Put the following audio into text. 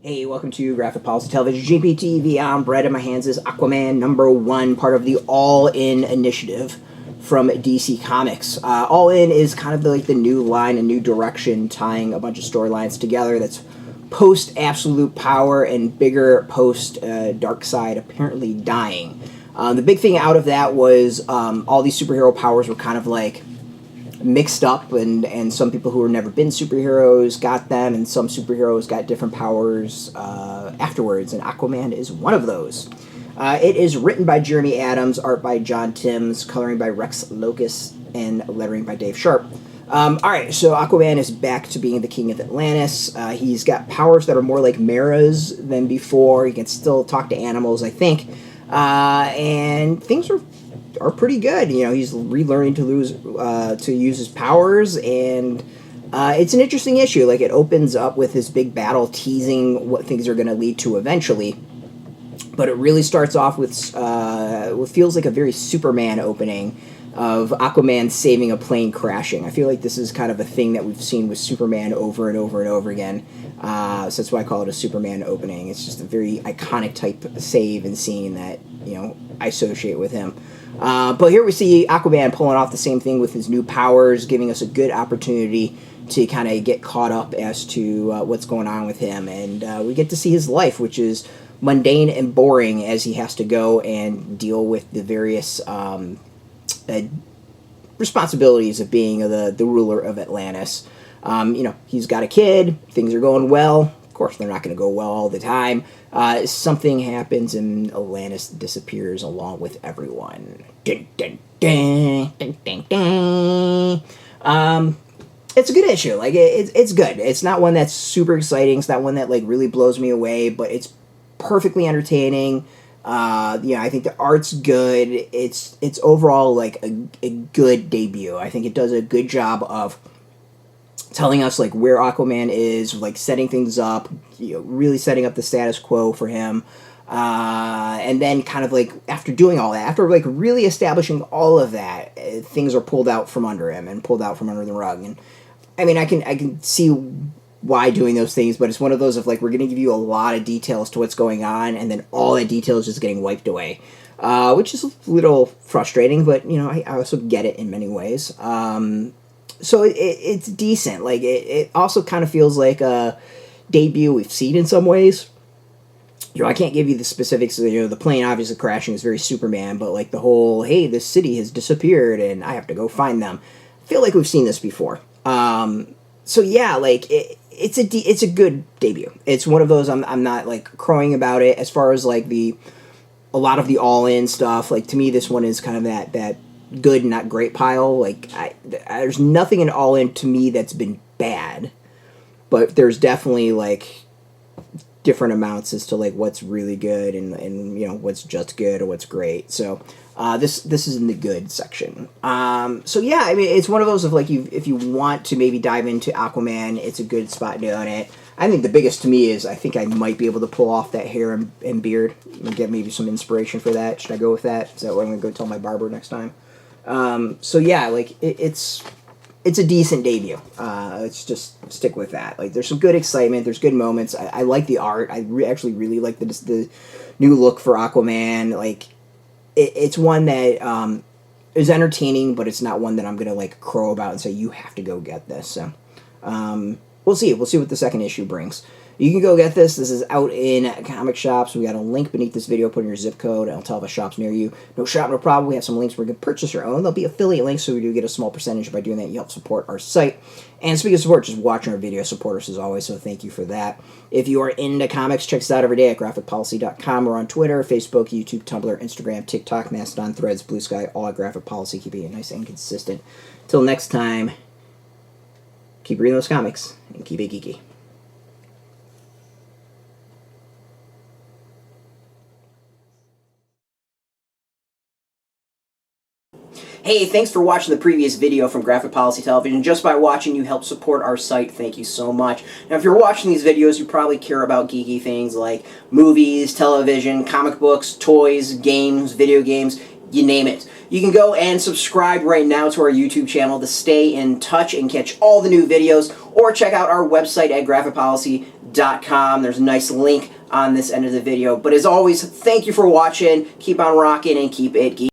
Hey, welcome to Graphic Policy Television, GPTV. I'm Brett, and my hands is Aquaman #1, part of the All In initiative from DC Comics. All In is kind of like the new line, a new direction, tying a bunch of storylines together that's post-Absolute Power and bigger post-Darkseid apparently dying. The big thing out of that was all these superhero powers were kind of like mixed up, and some people who have never been superheroes got them, and some superheroes got different powers afterwards, and Aquaman is one of those. It is written by Jeremy Adams, art by John Timms, coloring by Rex Lokus, and lettering by Dave Sharpe. Alright, so Aquaman is back to being the king of Atlantis. He's got powers that are more like Mera's than before. He can still talk to animals, I think. And things are pretty good. You know, he's relearning to use his powers, and it's an interesting issue. Like, it opens up with this big battle teasing what things are going to lead to eventually, but it really starts off with what feels like a very Superman opening of Aquaman saving a plane crashing. I feel like this is kind of a thing that we've seen with Superman over and over and over again, so that's why I call it a Superman opening. It's just a very iconic type save and scene that, you know, I associate with him. But here we see Aquaman pulling off the same thing with his new powers, giving us a good opportunity to kind of get caught up as to what's going on with him. And we get to see his life, which is mundane and boring, as he has to go and deal with the various responsibilities of being the ruler of Atlantis. You know, he's got a kid, things are going well. Of course, they're not going to go well all the time. Something happens and Atlantis disappears along with everyone. Dun, dun, dun, dun, dun, dun. It's a good issue. Like, it's good. It's not one that's super exciting. It's not one that, like, really blows me away, but it's perfectly entertaining. Yeah, I think the art's good. It's overall, like, a good debut. I think it does a good job of telling us, like, where Aquaman is, like, setting things up, you know, really setting up the status quo for him, and then kind of, like, after doing all that, after, like, really establishing all of that, things are pulled out from under him and pulled out from under the rug. And I mean, I can see why doing those things, but it's one of those of, like, we're going to give you a lot of details to what's going on, and then all that detail is just getting wiped away, which is a little frustrating, but, you know, I also get it in many ways. So it's decent. Like, it also kind of feels like a debut we've seen in some ways. You know, I can't give you the specifics. You know, the plane obviously crashing is very Superman, but, like, the whole, hey, this city has disappeared and I have to go find them, I feel like we've seen this before. So yeah, like, it's a good debut. It's one of those I'm not, like, crowing about it. As far as, like, a lot of the all-in stuff, like, to me this one is kind of that good, not great pile. Like, there's nothing in All In to me that's been bad, but there's definitely, like, different amounts as to, like, what's really good and you know, what's just good or what's great. So this is in the good section. So yeah, I mean, it's one of those of, like, if you want to maybe dive into Aquaman, it's a good spot doing it. I think the biggest to me is I think I might be able to pull off that hair and beard and get maybe some inspiration for that. Should I go with that? Is that what I'm going to go tell my barber next time? So yeah, like, it's a decent debut. Let's just stick with that. Like, there's some good excitement, there's good moments. I like the art. I actually really like the new look for Aquaman. Like, it's one that is entertaining, but it's not one that I'm gonna, like, crow about and say you have to go get this. So we'll see what the second issue brings. You can go get this. This is out in comic shops. We got a link beneath this video. Put in your zip code. It'll tell if a shop's near you. No shop, no problem. We have some links where you can purchase your own. There'll be affiliate links, so we do get a small percentage. By doing that, you help support our site. And speaking of support, just watching our video support us as always, so thank you for that. If you are into comics, check us out every day at graphicpolicy.com. We're on Twitter, Facebook, YouTube, Tumblr, Instagram, TikTok, Mastodon, Threads, Blue Sky, all at Graphic Policy. Keeping it nice and consistent. Till next time, keep reading those comics and keep it geeky. Hey, thanks for watching the previous video from Graphic Policy Television. Just by watching, you help support our site. Thank you so much. Now, if you're watching these videos, you probably care about geeky things like movies, television, comic books, toys, games, video games, you name it. You can go and subscribe right now to our YouTube channel to stay in touch and catch all the new videos, or check out our website at graphicpolicy.com. Aquaman.com. There's a nice link on this end of the video. But as always, thank you for watching. Keep on rocking and keep it geeky.